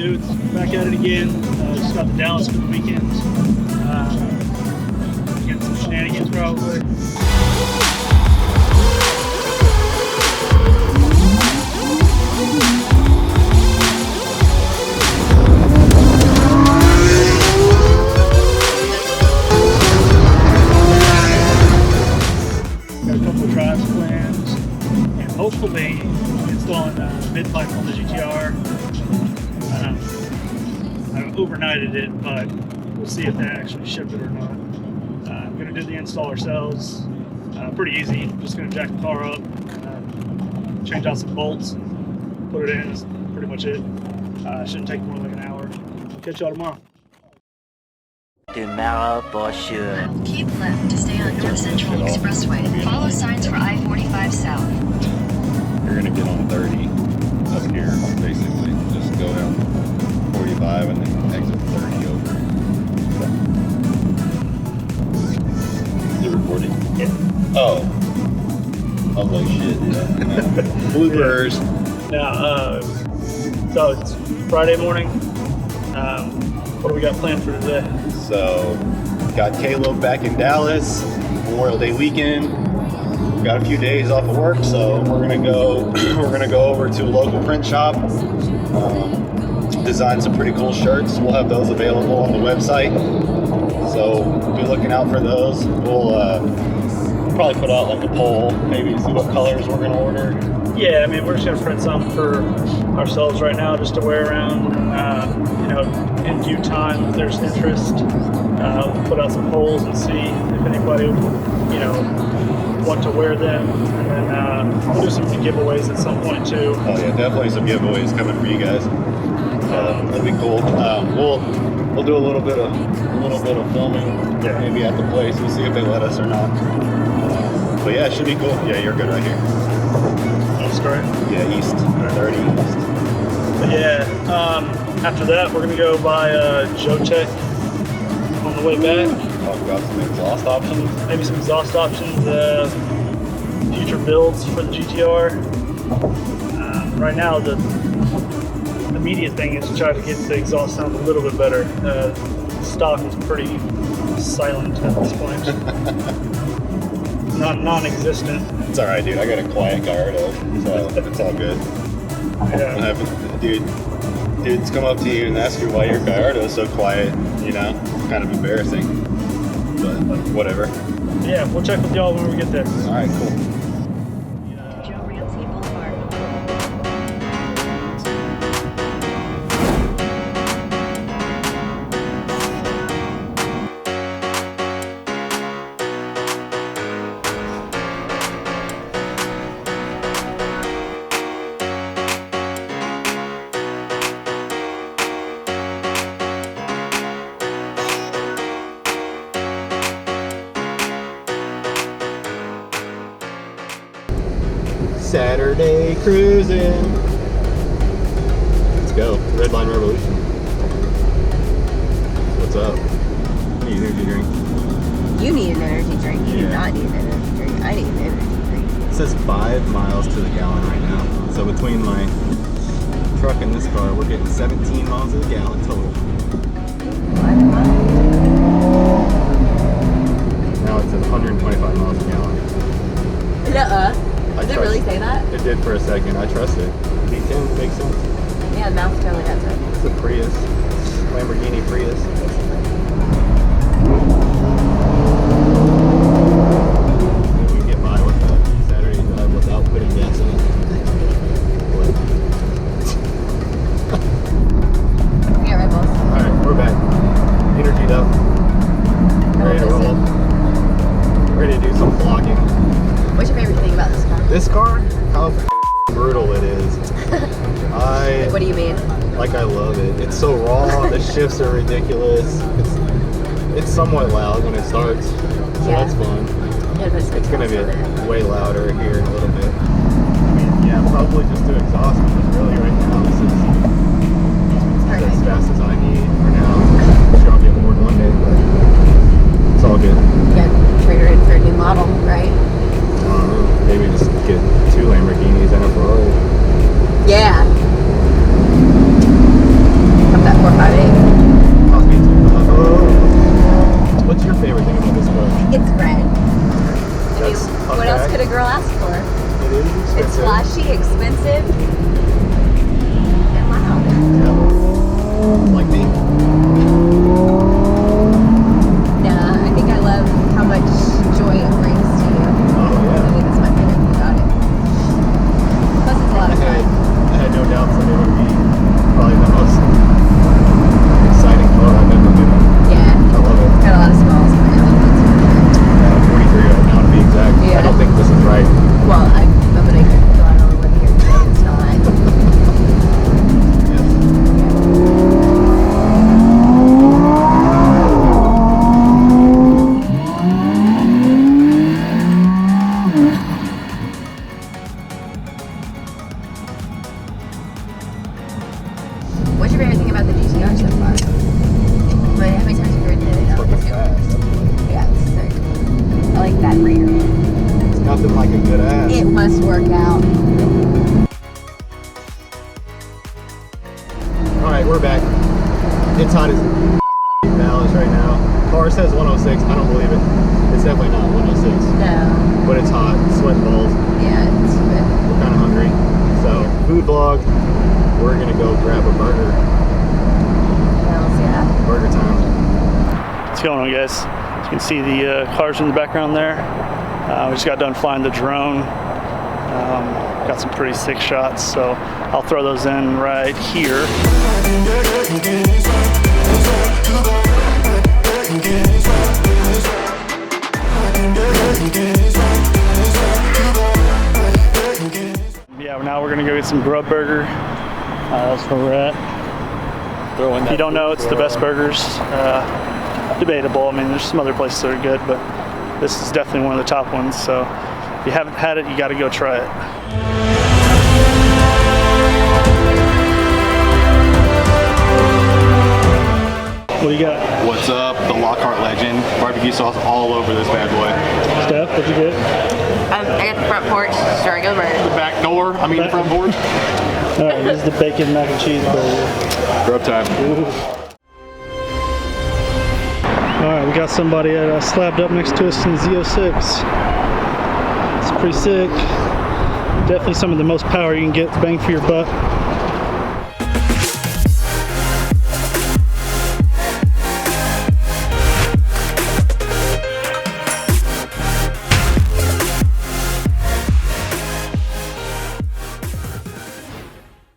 dudes? Back at it again. Just got to Dallas for the weekend. Getting some shenanigans probably. Got a couple of drives planned, and hopefully installing mid-pipe on the GTR. I've overnighted it, but we'll see if they actually ship it or not. I'm going to do the install ourselves. Pretty easy. Just going to jack the car up, change out some bolts, put it in. That's pretty much it. Shouldn't take more than like an hour. Catch y'all tomorrow. Tomorrow for sure. Keep left to stay on North Central Expressway. Follow signs for I-45 South. You're gonna get on 30 up here, basically. Just go down 45 and then exit 30 over. Is it recording? Yeah. Oh. I was like, shit. Bloopers. Now, so it's Friday morning. What do we got planned for today? So, got Caleb back in Dallas, Memorial Day weekend. Got a few days off of work, so we're gonna go over to a local print shop. Design some pretty cool shirts. We'll have those available on the website, so be looking out for those. We'll probably put out like a poll, maybe see what colors we're gonna order. Yeah, I mean, we're just gonna print some for ourselves right now, just to wear around. You know, in due time, if there's interest, we'll put out some polls and see if anybody, you know, want to wear them, and then we'll do some giveaways at some point too. Oh yeah, definitely some giveaways coming for you guys. That'd be cool. We'll do a little bit of filming, Yeah. maybe at the place. We'll see if they let us or not. But yeah, it should be cool. Yeah, you're good right here. That's great. Yeah, east, 30 east. But yeah, after that, we're gonna go buy Joe Tech on the way back. Talk about some exhaust options. Maybe some exhaust options, future builds for the GTR. Right now, the immediate thing is to try to get the exhaust sound a little bit better. Stock is pretty silent at this point. Non-existent. It's all right, dude. I got a quiet Gallardo, so it's all good. Yeah. Dudes come up to you and ask you why your Gallardo is so quiet. You know, it's kind of embarrassing, but whatever. Yeah, we'll check with y'all when we get there. All right, cool. Joe Ramsey Boulevard. Saturday cruising. Let's go. Redline Revolution. What's up? I need an energy drink. You need an energy drink. You do Yeah. not need an energy drink. I need an energy drink. It says 5 miles to the gallon right now. So between my truck and this car, we're getting 17 miles to the gallon total. Now it's at 125 miles a gallon. Nuh-uh. Does it really say that? It did for a second. I trust it. V10 makes sense. Yeah, the mouth totally does it. It's a Prius. Lamborghini Prius. We can get by with that Saturday drive without putting gas in it. Yeah, Red Bulls. Alright, we're back. Energied up. Ready to roll. Ready to do some vlogging. What's your favorite thing about this car? This car, how brutal it is. What do you mean? I love it. It's so raw. The shifts are ridiculous. It's somewhat loud when it starts, so Yeah. that's fun. Yeah, but It's gonna be way louder here in a little bit. I mean, yeah, probably just do exhaust because really right now this is as fast as I need for now. I'm sure I'll get more one day, but it's all good. Yeah, trade her in for a new model, right? I don't know. Maybe just get 2 Lamborghinis and a Ferrari. Yeah. aggressive and loud. Yeah. Like me? Nah, I think I love how much joy it brings to you. Oh, I yeah. think that's my favorite thing about it. Plus, it's a lot of fun. I had no doubt that it would be probably the most exciting car I've ever been in. Yeah. I love it. Got a lot of smiles on it. 43 right now to be exact. Yeah. I don't think this is right. Well, I'm gonna go on over with here today. It's not. What's your favorite thing about the GTR so far? How many times have you ridden it? Fucking fast. Yeah, it's sick. I like that rear. It's nothing like a good ass. It must work out. Alright, we're back. It's hot as Dallas right now. Car says 106. I don't believe it. It's definitely not 106. No. But it's hot. Sweating balls. Yeah, it's good. We're kind of hungry. So, food vlog. We're gonna go grab a burger. Hells yeah. Burger time. What's going on, guys? You can see the cars in the background there. We just got done flying the drone. Got some pretty sick shots, so I'll throw those in right here. Yeah, now we're gonna go get some grub burger. That's where we're at. If you don't know, it's the best burgers. Debatable. I mean, there's some other places that are good, but this is definitely one of the top ones. So if you haven't had it, you got to go try it. What do you got? What's up? The Lockhart legend. Barbecue sauce all over this bad boy. Steph, what'd you get? I got the front porch, Stargo burger. The back door. I mean the front board. All right, this is the bacon mac and cheese burger. Grub time. All right, we got somebody slabbed up next to us in the Z06. It's pretty sick. Definitely some of the most power you can get, bang for your buck.